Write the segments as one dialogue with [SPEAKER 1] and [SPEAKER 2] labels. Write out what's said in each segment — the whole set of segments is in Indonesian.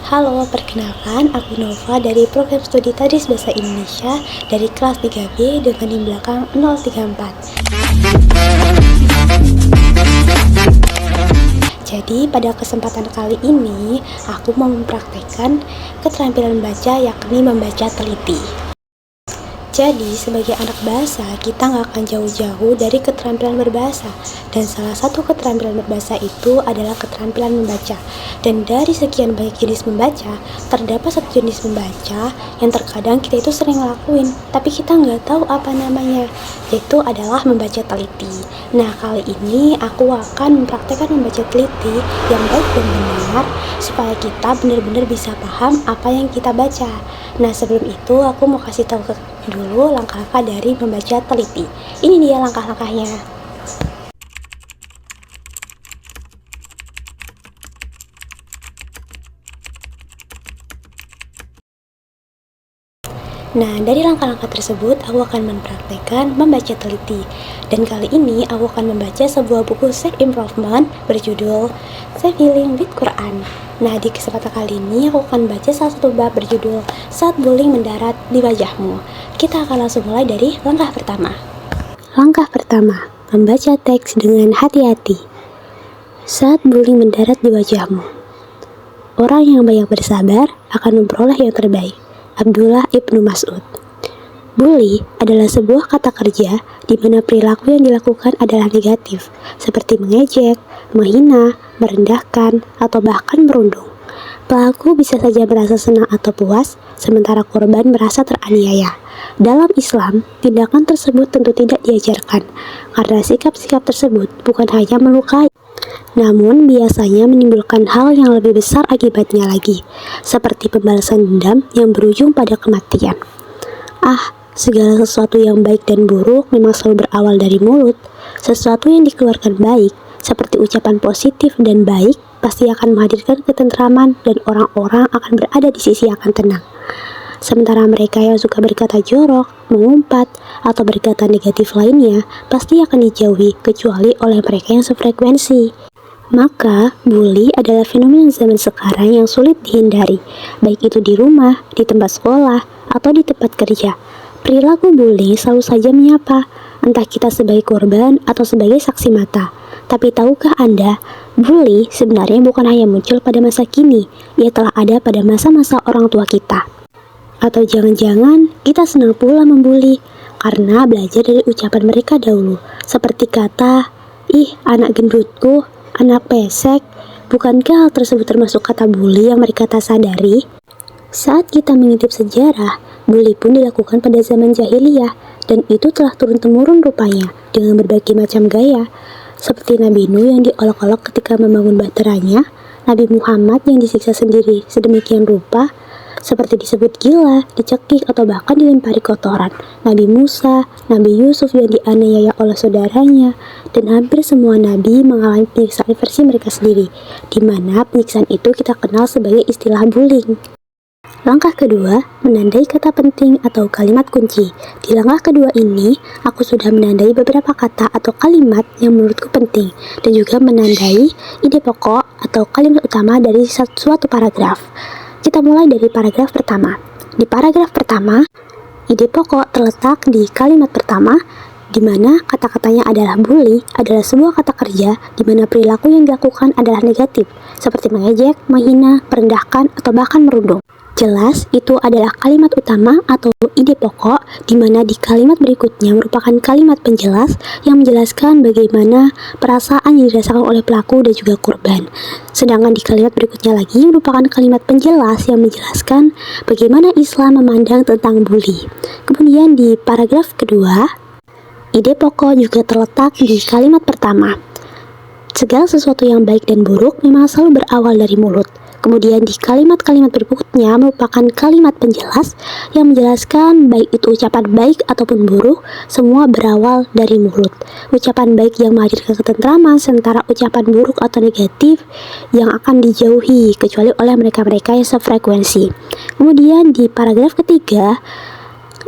[SPEAKER 1] Halo, perkenalkan aku Nova dari program studi Tadris Bahasa Indonesia dari kelas 3B dengan NIM belakang 034. Jadi pada kesempatan kali ini aku mau mempraktekkan keterampilan membaca, yakni membaca teliti. Jadi sebagai anak bahasa, kita nggak akan jauh-jauh dari keterampilan berbahasa. Dan salah satu keterampilan berbahasa itu adalah keterampilan membaca. Dan dari sekian banyak jenis membaca, terdapat satu jenis membaca yang terkadang kita itu sering ngelakuin, tapi kita nggak tahu apa namanya, yaitu adalah membaca teliti. Nah, kali ini aku akan mempraktekkan membaca teliti yang baik dan benar, supaya kita benar-benar bisa paham apa yang kita baca. Nah, sebelum itu aku mau kasih tahu dulu langkah-langkah dari membaca teliti. Ini dia langkah-langkahnya. Nah, dari langkah-langkah tersebut, aku akan mempraktekkan membaca teliti. Dan kali ini, aku akan membaca sebuah buku self-improvement berjudul Self Healing with Quran. Nah, di kesempatan kali ini, aku akan baca salah satu bab berjudul Saat Bullying Mendarat di Wajahmu. Kita akan langsung mulai dari langkah pertama. Langkah pertama, membaca teks dengan hati-hati. Saat bullying mendarat di wajahmu, orang yang banyak bersabar akan memperoleh yang terbaik. Abdullah Ibnu Mas'ud. Bully adalah sebuah kata kerja di mana perilaku yang dilakukan adalah negatif, seperti mengejek, menghina, merendahkan, atau bahkan merundung. Pelaku bisa saja merasa senang atau puas, sementara korban merasa teraniaya. Dalam Islam, tindakan tersebut tentu tidak diajarkan, karena sikap-sikap tersebut bukan hanya melukai, namun biasanya menimbulkan hal yang lebih besar akibatnya lagi, seperti pembalasan dendam yang berujung pada kematian. Segala sesuatu yang baik dan buruk memang selalu berawal dari mulut. Sesuatu yang dikeluarkan baik, seperti ucapan positif dan baik, pasti akan menghadirkan ketentraman dan orang-orang akan berada di sisi yang akan tenang. Sementara mereka yang suka berkata jorok, mengumpat, atau berkata negatif lainnya, pasti akan dijauhi kecuali oleh mereka yang sefrekuensi. Maka, bully adalah fenomena zaman sekarang yang sulit dihindari, baik itu di rumah, di tempat sekolah, atau di tempat kerja. Perilaku bully selalu saja menyapa, entah kita sebagai korban atau sebagai saksi mata. Tapi tahukah Anda, bully sebenarnya bukan hanya muncul pada masa kini, ia telah ada pada masa-masa orang tua kita. Atau jangan-jangan kita senang pula membuli, karena belajar dari ucapan mereka dahulu, seperti kata, "Ih, anak gendutku, anak pesek." Bukankah hal tersebut termasuk kata bully yang mereka tak sadari? Saat kita mengintip sejarah, bully pun dilakukan pada zaman jahiliyah, dan itu telah turun-temurun rupanya dengan berbagai macam gaya, seperti Nabi Nuh yang diolok-olok ketika membangun bahteranya, Nabi Muhammad yang disiksa sendiri sedemikian rupa, seperti disebut gila, dicekik, atau bahkan dilempari kotoran, Nabi Musa, Nabi Yusuf yang dianiaya oleh saudaranya, dan hampir semua nabi mengalami penyiksaan versi mereka sendiri, di mana penyiksaan itu kita kenal sebagai istilah bullying. Langkah kedua, menandai kata penting atau kalimat kunci. Di langkah kedua ini, aku sudah menandai beberapa kata atau kalimat yang menurutku penting, dan juga menandai ide pokok atau kalimat utama dari suatu paragraf. Kita mulai dari paragraf pertama. Di paragraf pertama, ide pokok terletak di kalimat pertama, di mana kata-katanya adalah bully adalah sebuah kata kerja di mana perilaku yang dilakukan adalah negatif, seperti mengejek, menghina, merendahkan, atau bahkan merundung. Jelas, itu adalah kalimat utama atau ide pokok, di mana di kalimat berikutnya merupakan kalimat penjelas yang menjelaskan bagaimana perasaan yang dirasakan oleh pelaku dan juga korban. Sedangkan di kalimat berikutnya lagi merupakan kalimat penjelas yang menjelaskan bagaimana Islam memandang tentang bully. Kemudian di paragraf kedua, ide pokok juga terletak di kalimat pertama. Segala sesuatu yang baik dan buruk memang selalu berawal dari mulut. Kemudian di kalimat-kalimat berikutnya merupakan kalimat penjelas yang menjelaskan baik itu ucapan baik ataupun buruk, semua berawal dari mulut. Ucapan baik yang menghadirkan ketentraman, sementara ucapan buruk atau negatif yang akan dijauhi kecuali oleh mereka-mereka yang sefrekuensi. Kemudian di paragraf ketiga,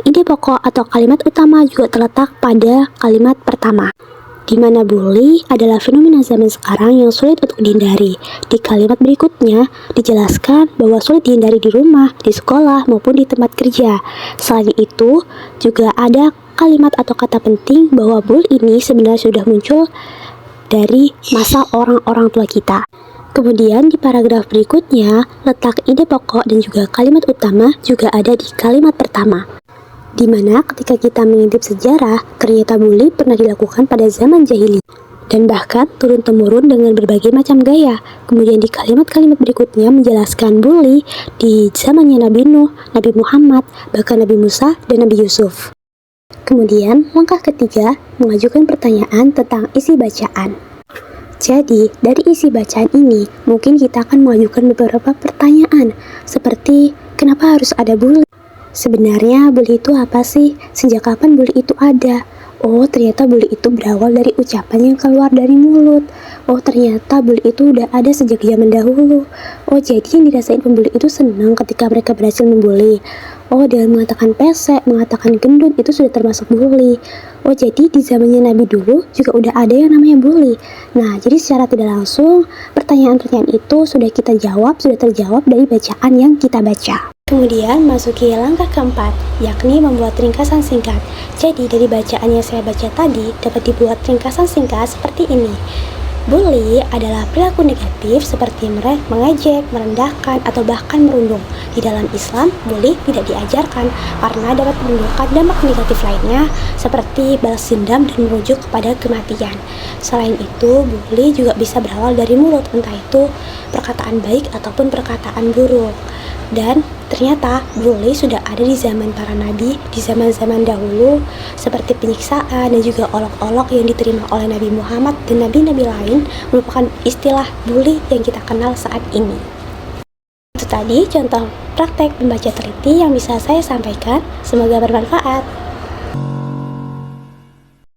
[SPEAKER 1] ide pokok atau kalimat utama juga terletak pada kalimat pertama. di mana bully adalah fenomena zaman sekarang yang sulit untuk dihindari. Di kalimat berikutnya dijelaskan bahwa sulit dihindari di rumah, di sekolah, maupun di tempat kerja. Selain itu, juga ada kalimat atau kata penting bahwa bully ini sebenarnya sudah muncul dari masa orang-orang tua kita. Kemudian di paragraf berikutnya, letak ide pokok dan juga kalimat utama juga ada di kalimat pertama. Di mana ketika kita mengintip sejarah, ternyata bully pernah dilakukan pada zaman jahiliyah dan bahkan turun-temurun dengan berbagai macam gaya. Kemudian di kalimat-kalimat berikutnya menjelaskan bully di zamannya Nabi Nuh, Nabi Muhammad, bahkan Nabi Musa dan Nabi Yusuf. Kemudian langkah ketiga, mengajukan pertanyaan tentang isi bacaan. Jadi, dari isi bacaan ini, mungkin kita akan mengajukan beberapa pertanyaan seperti kenapa harus ada bully? Sebenarnya bully itu apa sih? Sejak kapan bully itu ada? Oh, ternyata bully itu berawal dari ucapan yang keluar dari mulut. Oh, ternyata bully itu udah ada sejak zaman dahulu. Oh, jadi yang dirasain pembuli itu senang ketika mereka berhasil membuli. Oh, dengan mengatakan pesek, mengatakan gendut itu sudah termasuk bully. Oh, jadi di zamannya Nabi dulu juga udah ada yang namanya bully. Nah, jadi secara tidak langsung pertanyaan-pertanyaan itu sudah terjawab dari bacaan yang kita baca. Kemudian masuki langkah keempat, yakni membuat ringkasan singkat. Jadi dari bacaan yang saya baca tadi dapat dibuat ringkasan singkat seperti ini. Bully adalah perilaku negatif seperti mengejek, merendahkan, atau bahkan merundung. Di dalam Islam, bully tidak diajarkan karena dapat menimbulkan dampak negatif lainnya seperti balas dendam dan merujuk kepada kematian. Selain itu, bully juga bisa berawal dari mulut, entah itu perkataan baik ataupun perkataan buruk. Dan ternyata bully sudah ada di zaman para nabi, di zaman-zaman dahulu, seperti penyiksaan dan juga olok-olok yang diterima oleh Nabi Muhammad dan nabi-nabi lain merupakan istilah bully yang kita kenal saat ini. Itu tadi contoh praktek membaca teliti yang bisa saya sampaikan, semoga bermanfaat.